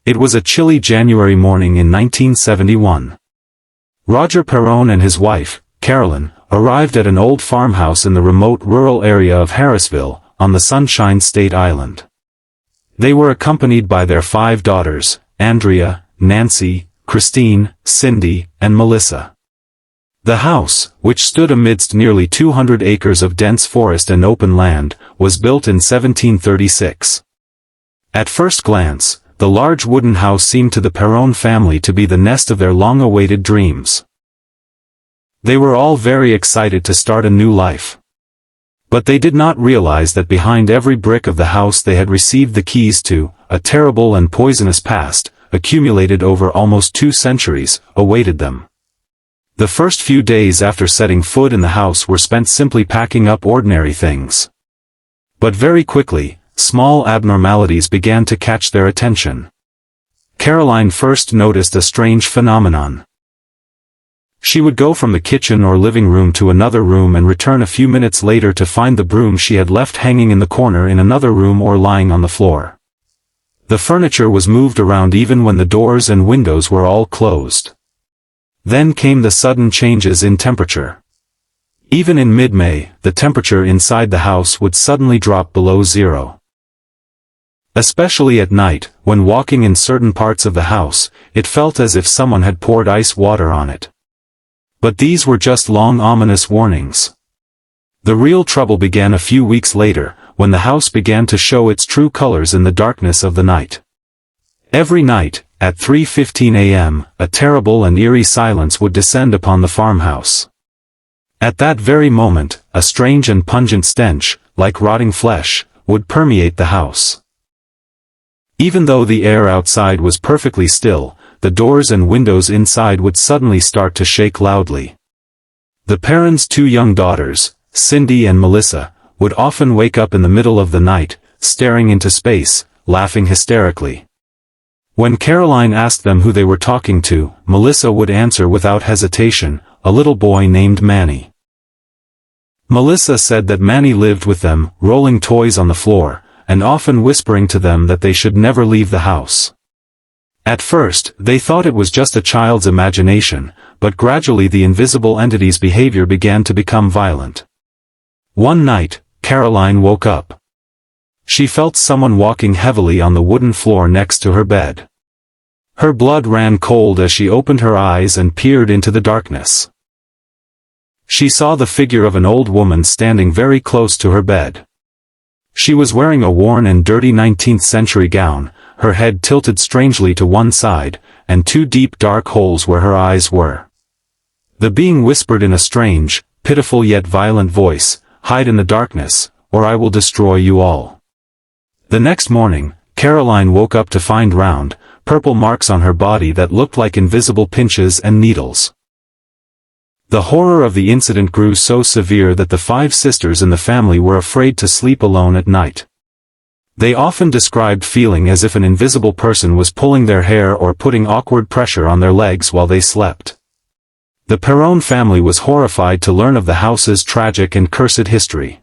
It was a chilly January morning in 1971. Roger Perron and his wife, Carolyn, arrived at an old farmhouse in the remote rural area of Harrisville, on the Sunshine State Island. They were accompanied by their 5 daughters, Andrea, Nancy, Christine, Cindy, and Melissa. The house, which stood amidst nearly 200 acres of dense forest and open land, was built in 1736. At first glance, the large wooden house seemed to the Perron family to be the nest of their long-awaited dreams. They were all very excited to start a new life. But they did not realize that behind every brick of the house they had received the keys to a terrible and poisonous past, accumulated over almost 2 centuries, awaited them. The first few days after setting foot in the house were spent simply packing up ordinary things. But very quickly, small abnormalities began to catch their attention. Caroline first noticed a strange phenomenon. She would go from the kitchen or living room to another room and return a few minutes later to find the broom she had left hanging in the corner in another room or lying on the floor. The furniture was moved around even when the doors and windows were all closed. Then came the sudden changes in temperature. Even in mid-May, the temperature inside the house would suddenly drop below zero. Especially at night, when walking in certain parts of the house, it felt as if someone had poured ice water on it. But these were just long ominous warnings. The real trouble began a few weeks later, when the house began to show its true colors in the darkness of the night. Every night, at 3:15 a.m., a terrible and eerie silence would descend upon the farmhouse. At that very moment, a strange and pungent stench, like rotting flesh, would permeate the house. Even though the air outside was perfectly still, the doors and windows inside would suddenly start to shake loudly. The Perrons' 2 young daughters, Cindy and Melissa, would often wake up in the middle of the night, staring into space, laughing hysterically. When Caroline asked them who they were talking to, Melissa would answer without hesitation, a little boy named Manny. Melissa said that Manny lived with them, rolling toys on the floor, and often whispering to them that they should never leave the house. At first, they thought it was just a child's imagination, but gradually the invisible entity's behavior began to become violent. One night, Caroline woke up. She felt someone walking heavily on the wooden floor next to her bed. Her blood ran cold as she opened her eyes and peered into the darkness. She saw the figure of an old woman standing very close to her bed. She was wearing a worn and dirty 19th-century gown, her head tilted strangely to one side, and 2 deep dark holes where her eyes were. The being whispered in a strange, pitiful yet violent voice, "Hide in the darkness, or I will destroy you all." The next morning, Caroline woke up to find round, purple marks on her body that looked like invisible pinches and needles. The horror of the incident grew so severe that the 5 sisters in the family were afraid to sleep alone at night. They often described feeling as if an invisible person was pulling their hair or putting awkward pressure on their legs while they slept. The Perron family was horrified to learn of the house's tragic and cursed history.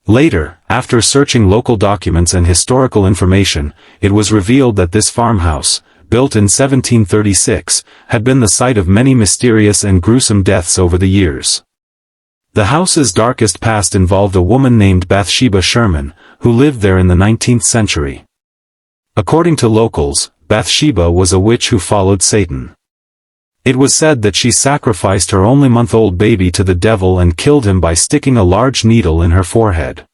Later, after searching local documents and historical information, it was revealed that this farmhouse, built in 1736, had been the site of many mysterious and gruesome deaths over the years. The house's darkest past involved a woman named Bathsheba Sherman, who lived there in the 19th century. According to locals, Bathsheba was a witch who followed Satan. It was said that she sacrificed her only month-old baby to the devil and killed him by sticking a large needle in her forehead.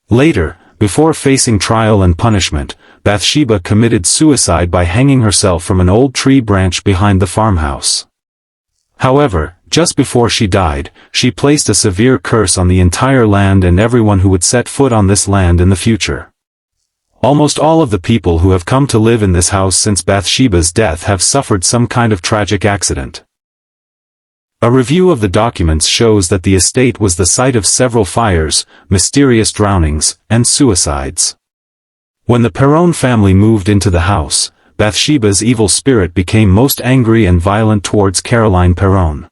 Later, before facing trial and punishment, Bathsheba committed suicide by hanging herself from an old tree branch behind the farmhouse. However, just before she died, she placed a severe curse on the entire land and everyone who would set foot on this land in the future. Almost all of the people who have come to live in this house since Bathsheba's death have suffered some kind of tragic accident. A review of the documents shows that the estate was the site of several fires, mysterious drownings, and suicides. When the Perron family moved into the house, Bathsheba's evil spirit became most angry and violent towards Caroline Perron.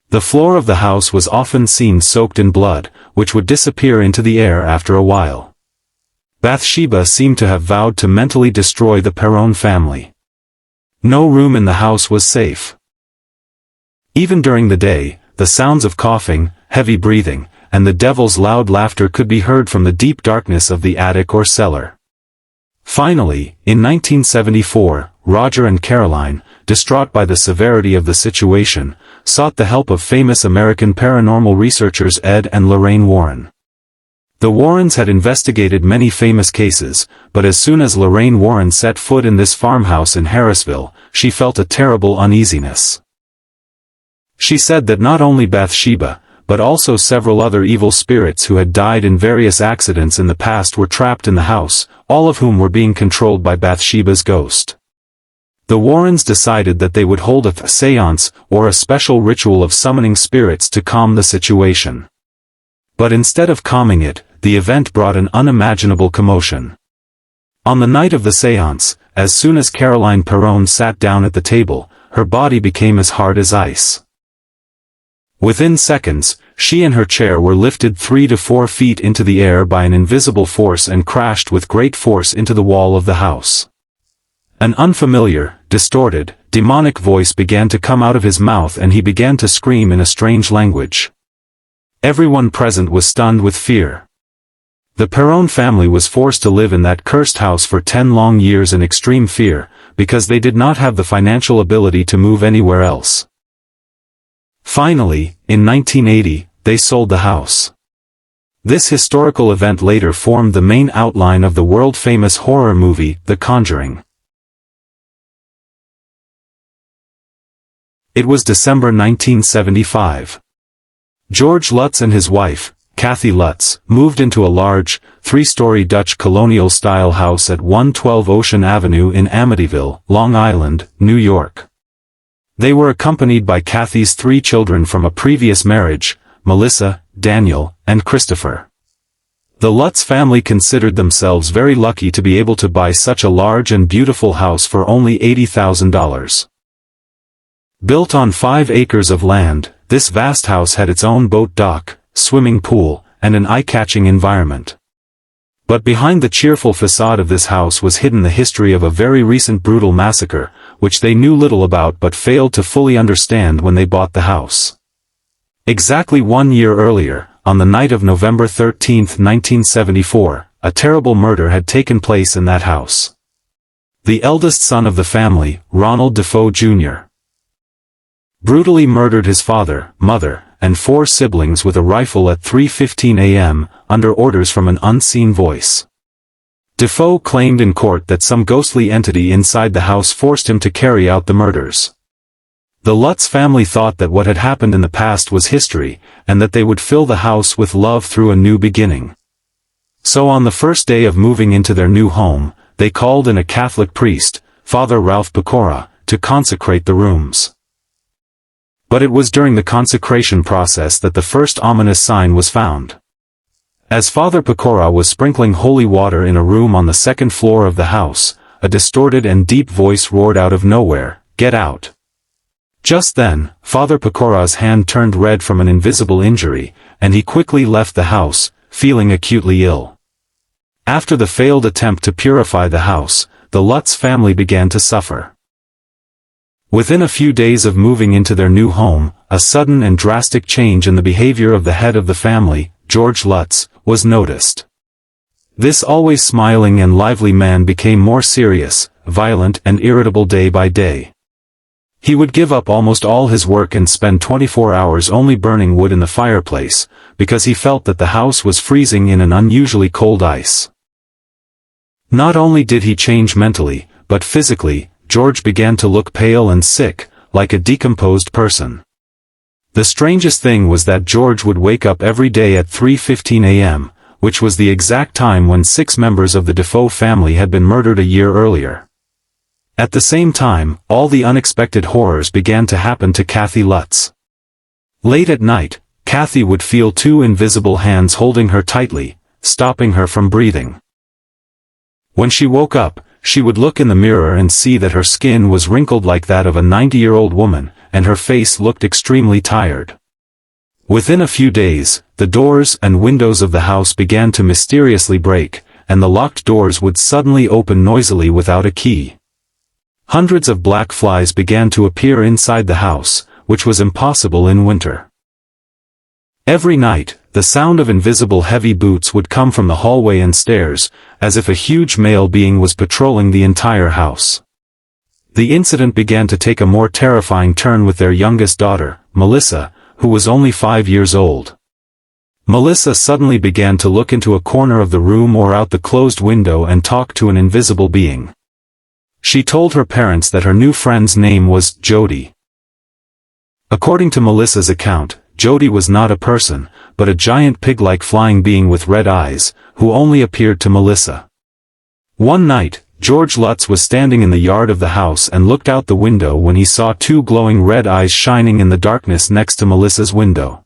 The floor of the house was often seen soaked in blood, which would disappear into the air after a while. Bathsheba seemed to have vowed to mentally destroy the Perron family. No room in the house was safe. Even during the day, the sounds of coughing, heavy breathing, and the devil's loud laughter could be heard from the deep darkness of the attic or cellar. Finally, in 1974, Roger and Caroline, distraught by the severity of the situation, sought the help of famous American paranormal researchers Ed and Lorraine Warren. The Warrens had investigated many famous cases, but as soon as Lorraine Warren set foot in this farmhouse in Harrisville, she felt a terrible uneasiness. She said that not only Bathsheba, but also several other evil spirits who had died in various accidents in the past were trapped in the house, all of whom were being controlled by Bathsheba's ghost. The Warrens decided that they would hold a séance, or a special ritual of summoning spirits to calm the situation. But instead of calming it, the event brought an unimaginable commotion. On the night of the séance, as soon as Caroline Perron sat down at the table, her body became as hard as ice. Within seconds, she and her chair were lifted 3 to 4 feet into the air by an invisible force and crashed with great force into the wall of the house. An unfamiliar, distorted, demonic voice began to come out of his mouth and he began to scream in a strange language. Everyone present was stunned with fear. The Perron family was forced to live in that cursed house for 10 long years in extreme fear, because they did not have the financial ability to move anywhere else. Finally, in 1980, they sold the house. This historical event later formed the main outline of the world-famous horror movie, The Conjuring. It was December 1975. George Lutz and his wife, Kathy Lutz, moved into a large, 3-story Dutch colonial-style house at 112 Ocean Avenue in Amityville, Long Island, New York. They were accompanied by Kathy's 3 children from a previous marriage, Melissa, Daniel, and Christopher. The Lutz family considered themselves very lucky to be able to buy such a large and beautiful house for only $80,000. Built on 5 acres of land, this vast house had its own boat dock, swimming pool, and an eye-catching environment. But behind the cheerful facade of this house was hidden the history of a very recent brutal massacre, which they knew little about but failed to fully understand when they bought the house. Exactly 1 year earlier, on the night of November 13, 1974, a terrible murder had taken place in that house. The eldest son of the family, Ronald Defoe Jr., brutally murdered his father, mother, and 4 siblings with a rifle at 3:15 a.m., under orders from an unseen voice. Defoe claimed in court that some ghostly entity inside the house forced him to carry out the murders. The Lutz family thought that what had happened in the past was history, and that they would fill the house with love through a new beginning. So on the first day of moving into their new home, they called in a Catholic priest, Father Ralph Pecora, to consecrate the rooms. But it was during the consecration process that the first ominous sign was found. As Father Pecora was sprinkling holy water in a room on the 2nd floor of the house, a distorted and deep voice roared out of nowhere, "Get out!" Just then, Father Pecora's hand turned red from an invisible injury, and he quickly left the house, feeling acutely ill. After the failed attempt to purify the house, the Lutz family began to suffer. Within a few days of moving into their new home, a sudden and drastic change in the behavior of the head of the family, George Lutz, was noticed. This always smiling and lively man became more serious, violent and irritable day by day. He would give up almost all his work and spend 24 hours only burning wood in the fireplace, because he felt that the house was freezing in an unusually cold ice. Not only did he change mentally, but physically, George began to look pale and sick, like a decomposed person. The strangest thing was that George would wake up every day at 3:15 a.m., which was the exact time when 6 members of the Defoe family had been murdered a year earlier. At the same time, all the unexpected horrors began to happen to Kathy Lutz. Late at night, Kathy would feel 2 invisible hands holding her tightly, stopping her from breathing. When she woke up, she would look in the mirror and see that her skin was wrinkled like that of a 90-year-old woman, and her face looked extremely tired. Within a few days, the doors and windows of the house began to mysteriously break, and the locked doors would suddenly open noisily without a key. Hundreds of black flies began to appear inside the house, which was impossible in winter. Every night, the sound of invisible heavy boots would come from the hallway and stairs, as if a huge male being was patrolling the entire house. The incident began to take a more terrifying turn with their youngest daughter, Melissa, who was only 5 years old. Melissa suddenly began to look into a corner of the room or out the closed window and talk to an invisible being. She told her parents that her new friend's name was Jody. According to Melissa's account, Jody was not a person, but a giant pig-like flying being with red eyes, who only appeared to Melissa. One night, George Lutz was standing in the yard of the house and looked out the window when he saw two glowing red eyes shining in the darkness next to Melissa's window.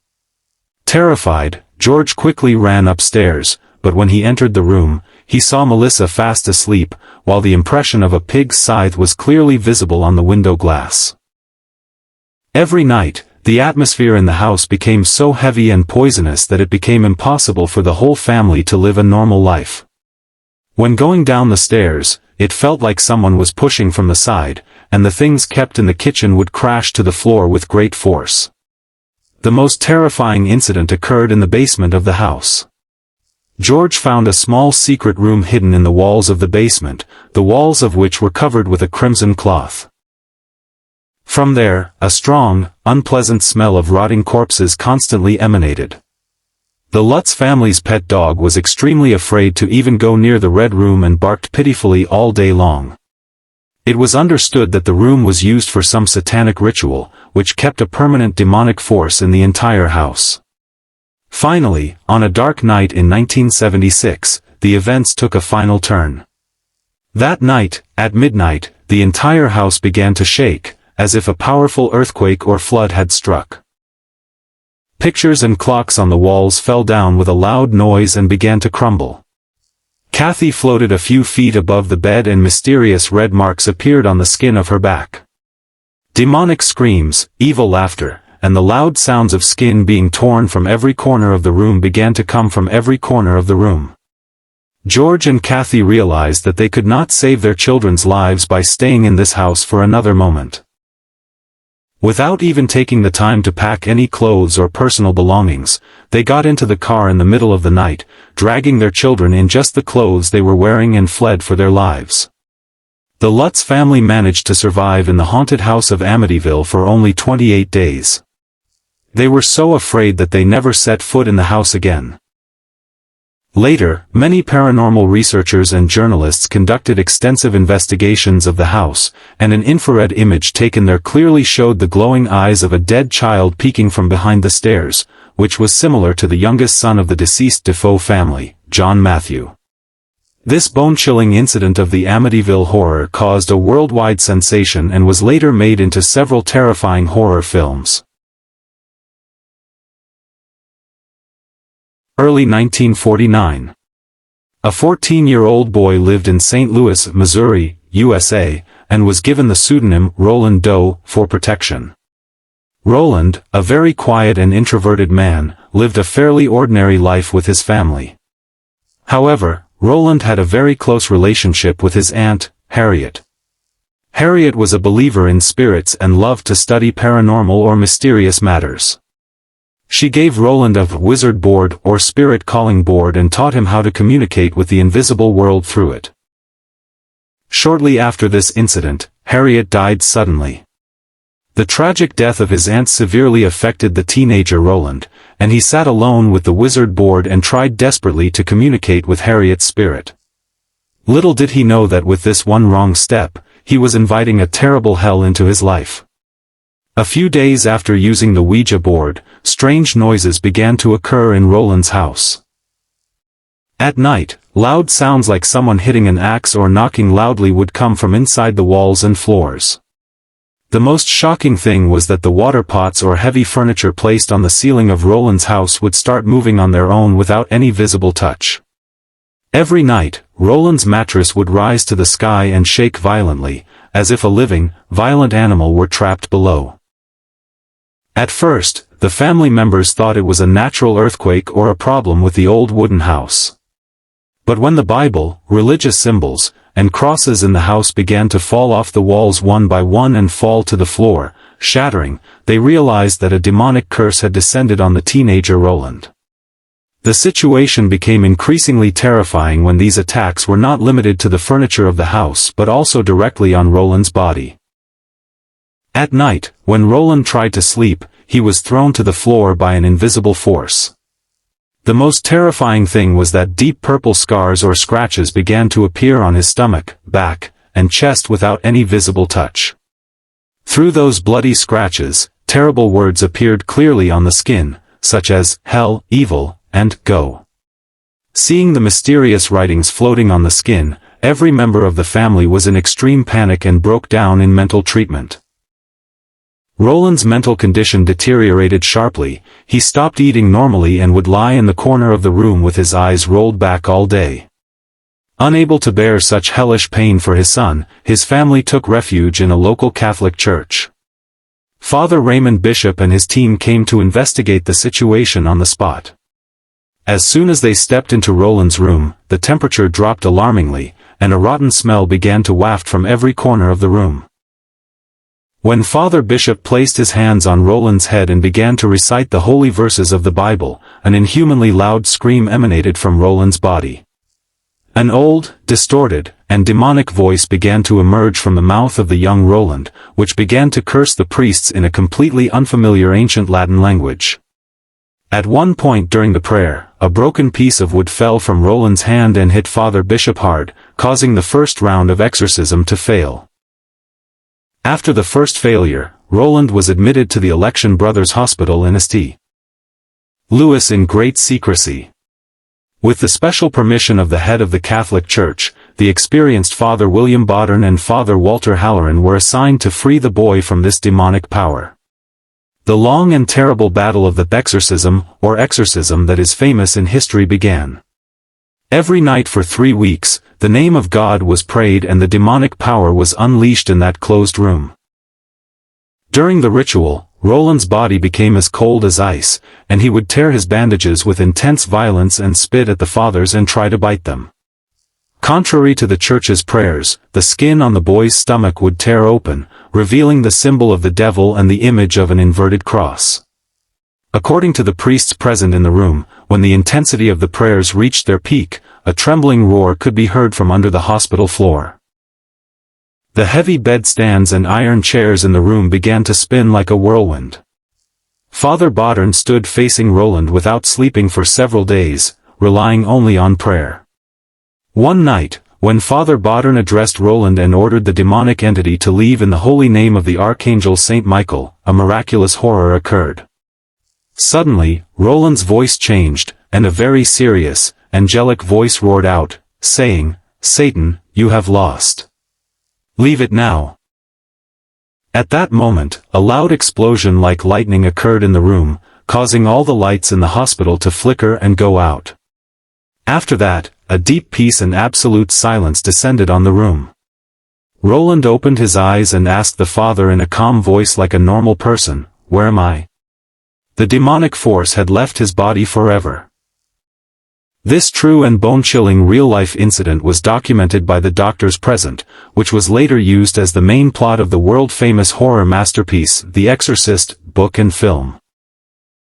Terrified, George quickly ran upstairs, but when he entered the room, he saw Melissa fast asleep, while the impression of a pig's scythe was clearly visible on the window glass. Every night, the atmosphere in the house became so heavy and poisonous that it became impossible for the whole family to live a normal life. When going down the stairs, it felt like someone was pushing from the side, and the things kept in the kitchen would crash to the floor with great force. The most terrifying incident occurred in the basement of the house. George found a small secret room hidden in the walls of the basement, the walls of which were covered with a crimson cloth. From there, a strong, unpleasant smell of rotting corpses constantly emanated. The Lutz family's pet dog was extremely afraid to even go near the red room and barked pitifully all day long. It was understood that the room was used for some satanic ritual, which kept a permanent demonic force in the entire house. Finally, on a dark night in 1976, the events took a final turn. That night, at midnight, the entire house began to shake, as if a powerful earthquake or flood had struck. Pictures and clocks on the walls fell down with a loud noise and began to crumble. Kathy floated a few feet above the bed and mysterious red marks appeared on the skin of her back. Demonic screams, evil laughter, and the loud sounds of skin being torn from every corner of the room began to come from every corner of the room. George and Kathy realized that they could not save their children's lives by staying in this house for another moment. Without even taking the time to pack any clothes or personal belongings, they got into the car in the middle of the night, dragging their children in just the clothes they were wearing and fled for their lives. The Lutz family managed to survive in the haunted house of Amityville for only 28 days. They were so afraid that they never set foot in the house again. Later, many paranormal researchers and journalists conducted extensive investigations of the house, and an infrared image taken there clearly showed the glowing eyes of a dead child peeking from behind the stairs, which was similar to the youngest son of the deceased Defoe family, John Matthew. This bone-chilling incident of the Amityville horror caused a worldwide sensation and was later made into several terrifying horror films. Early 1949. A 14-year-old boy lived in St. Louis, Missouri, USA, and was given the pseudonym Roland Doe for protection. Roland, a very quiet and introverted man, lived a fairly ordinary life with his family. However, Roland had a very close relationship with his aunt, Harriet. Harriet was a believer in spirits and loved to study paranormal or mysterious matters. She gave Roland a wizard board or spirit calling board and taught him how to communicate with the invisible world through it. Shortly after this incident, Harriet died suddenly. The tragic death of his aunt severely affected the teenager Roland, and he sat alone with the wizard board and tried desperately to communicate with Harriet's spirit. Little did he know that with this one wrong step, he was inviting a terrible hell into his life. A few days after using the Ouija board, strange noises began to occur in Roland's house. At night, loud sounds like someone hitting an axe or knocking loudly would come from inside the walls and floors. The most shocking thing was that the water pots or heavy furniture placed on the ceiling of Roland's house would start moving on their own without any visible touch. Every night, Roland's mattress would rise to the sky and shake violently, as if a living, violent animal were trapped below. At first, the family members thought it was a natural earthquake or a problem with the old wooden house. But when the Bible, religious symbols, and crosses in the house began to fall off the walls one by one and fall to the floor, shattering, they realized that a demonic curse had descended on the teenager Roland. The situation became increasingly terrifying when these attacks were not limited to the furniture of the house but also directly on Roland's body. At night, when Roland tried to sleep, he was thrown to the floor by an invisible force. The most terrifying thing was that deep purple scars or scratches began to appear on his stomach, back, and chest without any visible touch. Through those bloody scratches, terrible words appeared clearly on the skin, such as, hell, evil, and go. Seeing the mysterious writings floating on the skin, every member of the family was in extreme panic and broke down in mental treatment. Roland's mental condition deteriorated sharply. He stopped eating normally and would lie in the corner of the room with his eyes rolled back all day. Unable to bear such hellish pain for his son, his family took refuge in a local Catholic church. Father Raymond Bishop and his team came to investigate the situation on the spot. As soon as they stepped into Roland's room, the temperature dropped alarmingly, and a rotten smell began to waft from every corner of the room. When Father Bishop placed his hands on Roland's head and began to recite the holy verses of the Bible, an inhumanly loud scream emanated from Roland's body. An old, distorted, and demonic voice began to emerge from the mouth of the young Roland, which began to curse the priests in a completely unfamiliar ancient Latin language. At one point during the prayer, a broken piece of wood fell from Roland's hand and hit Father Bishop hard, causing the first round of exorcism to fail. After the first failure, Roland was admitted to the Election Brothers Hospital in St. Louis in great secrecy. With the special permission of the head of the Catholic Church, the experienced Father William Bodern and Father Walter Halloran were assigned to free the boy from this demonic power. The long and terrible battle of the exorcism that is famous in history began. Every night for 3 weeks, the name of God was prayed and the demonic power was unleashed in that closed room. During the ritual, Roland's body became as cold as ice, and he would tear his bandages with intense violence and spit at the fathers and try to bite them. Contrary to the church's prayers, the skin on the boy's stomach would tear open, revealing the symbol of the devil and the image of an inverted cross. According to the priests present in the room, when the intensity of the prayers reached their peak, a trembling roar could be heard from under the hospital floor. The heavy bedstands and iron chairs in the room began to spin like a whirlwind. Father Bodern stood facing Roland without sleeping for several days, relying only on prayer. One night, when Father Bodern addressed Roland and ordered the demonic entity to leave in the holy name of the Archangel Saint Michael, a miraculous horror occurred. Suddenly, Roland's voice changed, and a very serious, angelic voice roared out, saying, "Satan, you have lost. Leave it now." At that moment, a loud explosion like lightning occurred in the room, causing all the lights in the hospital to flicker and go out. After that, a deep peace and absolute silence descended on the room. Roland opened his eyes and asked the Father in a calm voice like a normal person, "Where am I?" The demonic force had left his body forever. This true and bone-chilling real-life incident was documented by the doctors present, which was later used as the main plot of the world-famous horror masterpiece, The Exorcist, book and film.